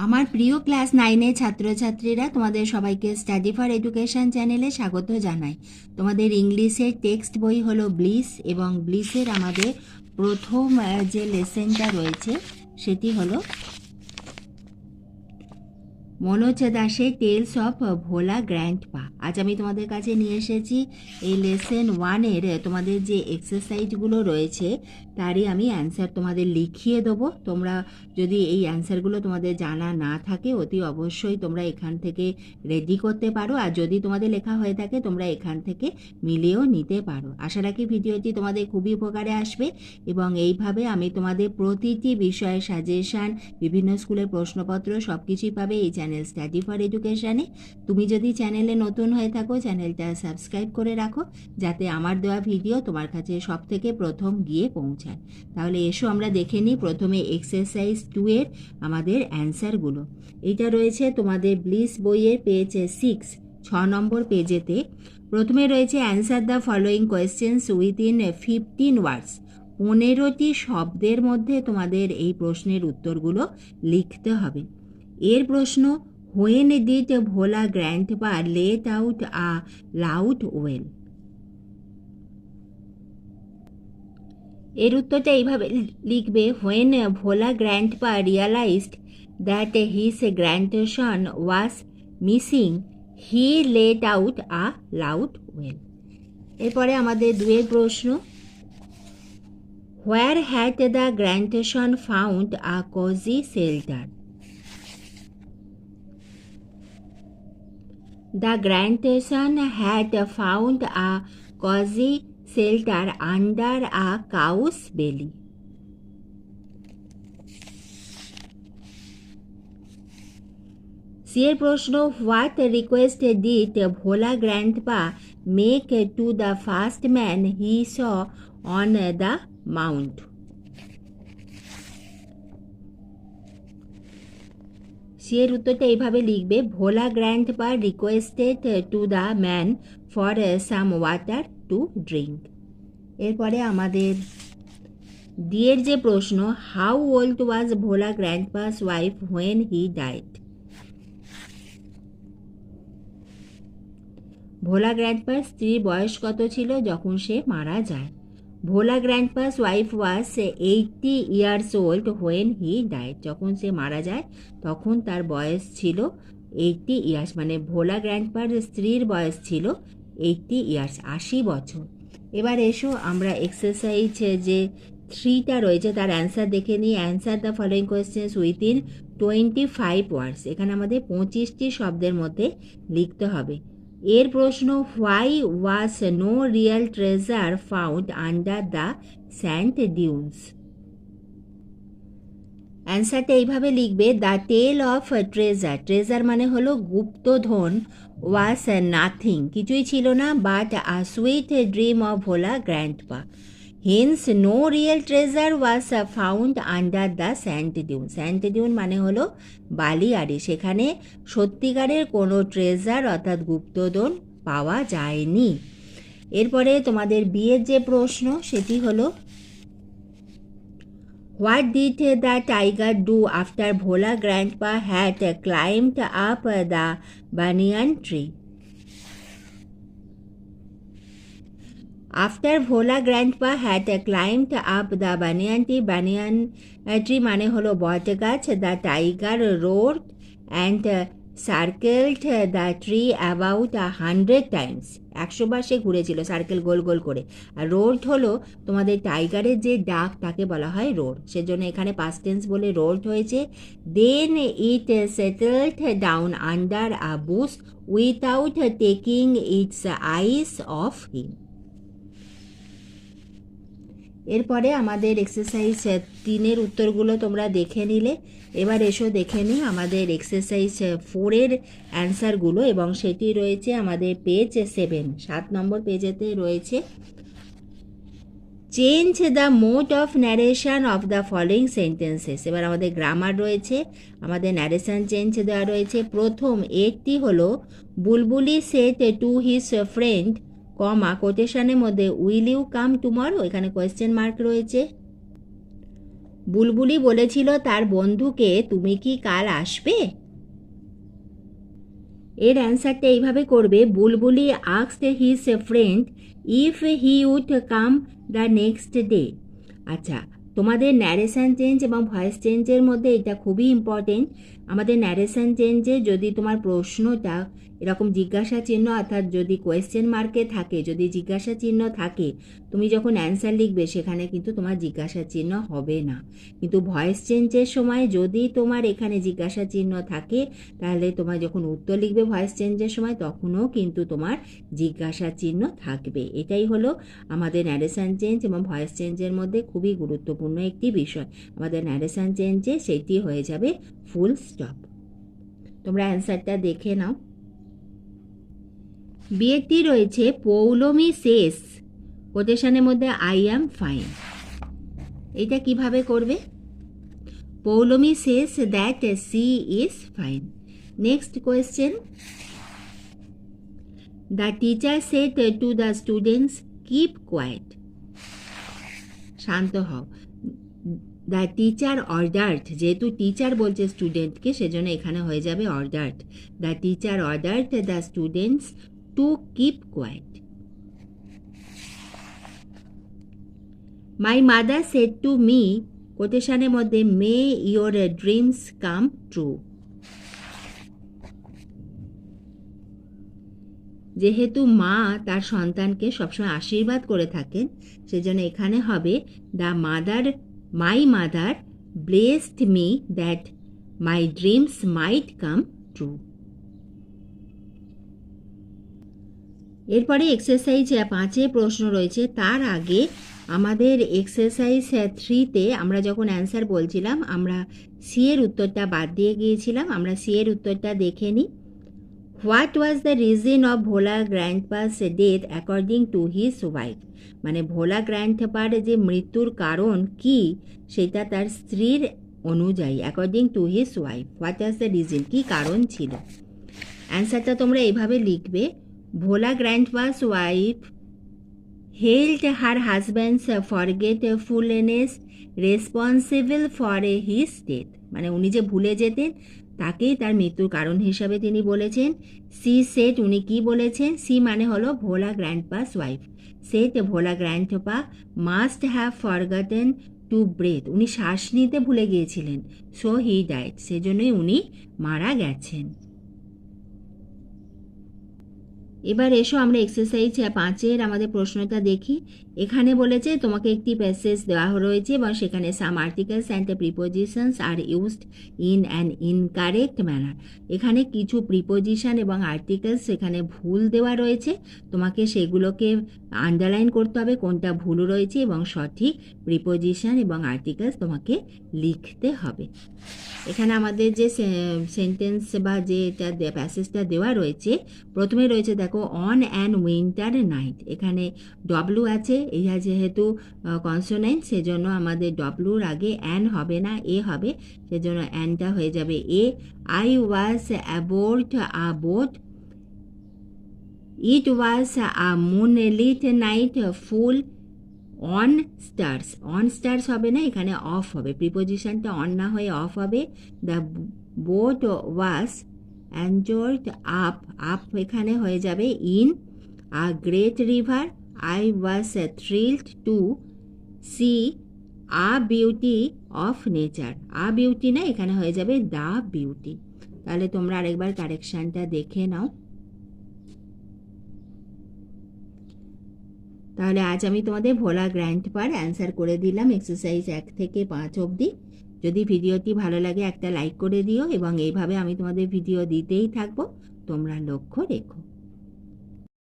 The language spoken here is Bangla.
আমার প্রিয় ক্লাস 9-এর ছাত্রছাত্রীরা, তোমাদের সবাইকে স্টাডি ফর এডুকেশন চ্যানেলে স্বাগত জানাই। তোমাদের ইংলিশের টেক্সট বই হলো ব্লিস, এবং ব্লিসের আমাদের প্রথম যে লেসনটা রয়েছে সেটি হলো মনোজ দাসের টেলস অফ ভোলা গ্র্যান্ডপা। আজ আমি তোমাদের কাছে নিয়ে এসেছি এই লেসন 1-এর তোমাদের যে এক্সারসাইজগুলো রয়েছে তারই আমি অ্যান্সার তোমাদের লিখিয়ে দেবো। তোমরা যদি এই অ্যান্সারগুলো তোমাদের জানা না থাকে, অতি অবশ্যই তোমরা এখান থেকে রেডি করতে পারো, আর যদি তোমাদের লেখা হয়ে থাকে তোমরা এখান থেকে মিলিয়েও নিতে পারো। আশা রাখি ভিডিওটি তোমাদের খুবই উপকারে আসবে, এবং এইভাবে আমি তোমাদের প্রতিটি বিষয়ে সাজেশান, বিভিন্ন স্কুলের প্রশ্নপত্র সব কিছুই পাবে এই চ্যানেল স্টাডি ফর এডুকেশানে। তুমি যদি চ্যানেলে নতুন হয়ে থাকো, চ্যানেলটা সাবস্ক্রাইব করে রাখো, যাতে আমার দেওয়া ভিডিও তোমার কাছে সব থেকে প্রথম গিয়ে পৌঁছায়। তাহলে এসো আমরা দেখে নিই প্রথমে এক্সারসাইজ 2-এর আমাদের অ্যান্সারগুলো। এইটা রয়েছে তোমাদের ব্লিস বইয়ের পেজ 6 নম্বর পেজেতে। প্রথমে রয়েছে answer the following questions within 15 ওয়ার্ডস। 15টি শব্দের মধ্যে তোমাদের এই প্রশ্নের উত্তরগুলো লিখতে হবে। এর প্রশ্ন, when did Bhola grandpa let out a loud wail? এর উত্তরটা এইভাবে লিখবে, when Bhola grandpa realized that his grandson was missing he let out a loud wail. এরপরে আমাদের 2-এর প্রশ্ন, where had the grandson found a cozy shelter? The grandson had found a cozy shelter under a cow's belly. C-এর প্রশ্ন, what request did Bhola grandpa make to the first man he saw on the mount? এর উত্তরটা এইভাবে লিখবে, Bhola grandpa requested to the man for some water to drink. এরপরে আমাদের ডিয়ের যে প্রশ্ন, how old was Bhola grandpa's wife when he died? Bhola গ্র্যান্ডপার স্ত্রীর বয়স কত ছিল যখন সে মারা যায়? Bhola grandpa's wife was 80 years old when he died. যখন সে মারা যায় তখন তার বয়স ছিল 80 ইয়ার্স, মানে ভোলা গ্র্যান্ডপার স্ত্রীর বয়স ছিল 80 ইয়ার্স, 80 বছর। এবার এসো আমরা এক্সারসাইজ যে 3টা রয়েছে তার অ্যান্সার দেখে নিই। Answer the following questions within 25 words. এখানে আমাদের 25টি শব্দের মধ্যে লিখতে হবে। এর প্রশ্ন, why was no real treasure found under the sand dunes? অ্যান্সারটা এইভাবে লিখবে, the tale of treasure, treasure মানে হলো গুপ্তধন, ওয়াজ নাথিং, কিছুই ছিল না, but a sweet dream of Bhola grandpa. Hence no real treasure was found under the sand dune. Sand dune মানে হলো বালিয়াড়ি, সেখানে সত্যিকারের কোনো ট্রেজার অর্থাৎ গুপ্তধন পাওয়া যায়নি। এরপরে তোমাদের বিয়ের যে প্রশ্ন সেটি হলো, what did the tiger do after Bhola grandpa had climbed up the banyan tree? After Bhola grandpa had climbed up the banyan tree মানে হলো বট গাছ, the tiger roared and circled the tree about 100 times. 100 বার সে ঘুরেছিল, সার্কেল গোল গোল করে। আর রোড হলো তোমাদের টাইগারের যে ডাক তাকে বলা হয় রোড, সেজন্য এখানে পাস্ট টেন্স বলে রোড হয়েছে। Then it settled down under a bush without taking its eyes off him. এরপরে আমাদের এক্সারসাইজ 3-এর উত্তরগুলো তোমরা দেখে নিলে। এবার এসো দেখে নিই আমাদের এক্সারসাইজ 4-এর অ্যান্সারগুলো, এবং সেটি রয়েছে আমাদের পেজ 7 নম্বর পেজেতে রয়েছে। Change the mode of narration of the following sentences. এবার আমাদের গ্রামার রয়েছে, আমাদের ন্যারেশন চেঞ্জ দেওয়া রয়েছে। প্রথম একটি হলো, বুলবুলি সেড টু হিজ ফ্রেন্ড, কমা কোটেশনের মধ্যে উইল ইউ কাম টুমরো, এখানে কোয়েশ্চেন মার্ক রয়েছে। বুলবুলি বলেছিল তার বন্ধুকে, তুমি কি কাল আসবে? এর অ্যান্সারটা এইভাবে করবে, Bulbuli asked his friend if he would come the next day. আচ্ছা, তোমাদের ন্যারেশন চেঞ্জ এবং ভয়েস চেঞ্জের মধ্যে এটা খুবই ইম্পর্টেন্ট। আমাদের ন্যারেশন চেঞ্জে যদি তোমার প্রশ্নটা এরকম জিজ্ঞাসা চিহ্ন অর্থাৎ যদি কোয়েশ্চেন মার্কে থাকে, যদি জিজ্ঞাসা চিহ্ন থাকে, তুমি যখন অ্যান্সার লিখবে সেখানে কিন্তু তোমার জিজ্ঞাসা চিহ্ন হবে না। কিন্তু ভয়েস চেঞ্জের সময় যদি তোমার এখানে জিজ্ঞাসা চিহ্ন থাকে, তাহলে তোমার যখন উত্তর লিখবে ভয়েস চেঞ্জের সময় তখনও কিন্তু তোমার জিজ্ঞাসা চিহ্ন থাকবে। এটাই হলো আমাদের ন্যারেশন চেঞ্জ এবং ভয়েস চেঞ্জের মধ্যে খুবই গুরুত্বপূর্ণ একটি বিষয়। আমাদের ন্যারেশন চেঞ্জে সেটি হয়ে যাবে ফুল স্টপ। তোমরা অ্যান্সারটা দেখে নাও। বিয়েটি রয়েছে পৌলমি শেষ কোটেশনের মধ্যে আই অ্যাম ফাইন। এটা কিভাবে করবে? Poulami says that she is fine. Next question. The teacher said to the students, keep quiet. শান্ত হও। দ্য টিচার অর্ডার্ড, যেহেতু টিচার বলছে স্টুডেন্টকে সেজন্য এখানে হয়ে যাবে ordered. The teacher ordered the students to keep quiet. My mother said to me কোটেশনের মধ্যে may your dreams come true. যেহেতু মা তার সন্তানকে সবসময় আশীর্বাদ করে থাকেন সেজন্য এখানে হবে the mother, my mother blessed me that my dreams might come true. এরপরে এক্সারসাইজ 5 প্রশ্ন রয়েছে। তার আগে আমাদের এক্সারসাইজ 3তে আমরা যখন অ্যান্সার বলছিলাম আমরা সি এর উত্তরটা বাদ দিয়ে গিয়েছিলাম। আমরা সি এর উত্তরটা দেখে নিই। What was the reason of Bhola grandpa's death according to his wife? মানে ভোলা গ্র্যান্ডপার যে মৃত্যুর কারণ কি সেটা তার স্ত্রীর অনুযায়ী, according to his wife what was the reason, কী কারণ ছিল। অ্যান্সারটা তোমরা এইভাবে লিখবে, Bhola grandpa's wife held her husband's forgetfulness responsible for his death। মানে উনি যে ভুলে যেতেন তাকেই তার মৃত্যুর কারণ হিসাবে তিনি বলেছেন। সি সেট, উনি কি বলেছেন? সি মানে হলো Bhola grandpa's wife. Said Bhola grandpa must have forgotten to breath, উনি শ্বাস নিতে ভুলে গিয়েছিলেন। সো হি ডাইড, সেজন্যই উনি মারা গেছেন। এবার এসো আমরা এক্সারসাইজ 5 আমাদের প্রশ্নটা দেখি। এখানে বলেছে তোমাকে একটি প্যাসেজ দেওয়া রয়েছে এবং সেখানে some articles and prepositions are used in an incorrect manner. এখানে কিছু প্রিপোজিশন এবং আর্টিকেলস সেখানে ভুল দেওয়া রয়েছে, তোমাকে সেগুলোকে আন্ডারলাইন করতে হবে কোনটা ভুল রয়েছে এবং সঠিক প্রিপোজিশন এবং আর্টিকেলস তোমাকে লিখতে হবে। এখানে আমাদের যে সেন্টেন্স বা যে এটা প্যাসেজটা দেওয়া রয়েছে, প্রথমে রয়েছে দেখো অন অ্যান উইন্টার নাইট। এখানে ডব্লু আছে, এই যেহেতু কনসোনেন্ট সেজন্য আমাদের ডব্লুর আগে অ্যান হবে না, এ হবে, সেজন্য অ্যানটা হয়ে যাবে a. I was aboard a boat, it was a moonlit night full on stars. On stars হবে না, এখানে অফ হবে, প্রিপোজিশনটা অন না হয়ে অফ হবে। The boat was enjoyed up, up এখানে হয়ে যাবে in a great river. I was thrilled to see a beauty of nature. A beauty না, এখানে হয়ে যাবে দ্য বিউটি। তাহলে তোমরা আরেকবার কারেকশানটা দেখে নাও। তাহলে আজ আমি তোমাদের ভোলা গ্র্যান্ডপার অ্যান্সার করে দিলাম এক্সারসাইজ 1 থেকে 5 অবধি। যদি ভিডিওটি ভালো লাগে একটা লাইক করে দিও এবং এইভাবে আমি তোমাদের ভিডিও দিতেই থাকবো, তোমরা লক্ষ্য রেখো।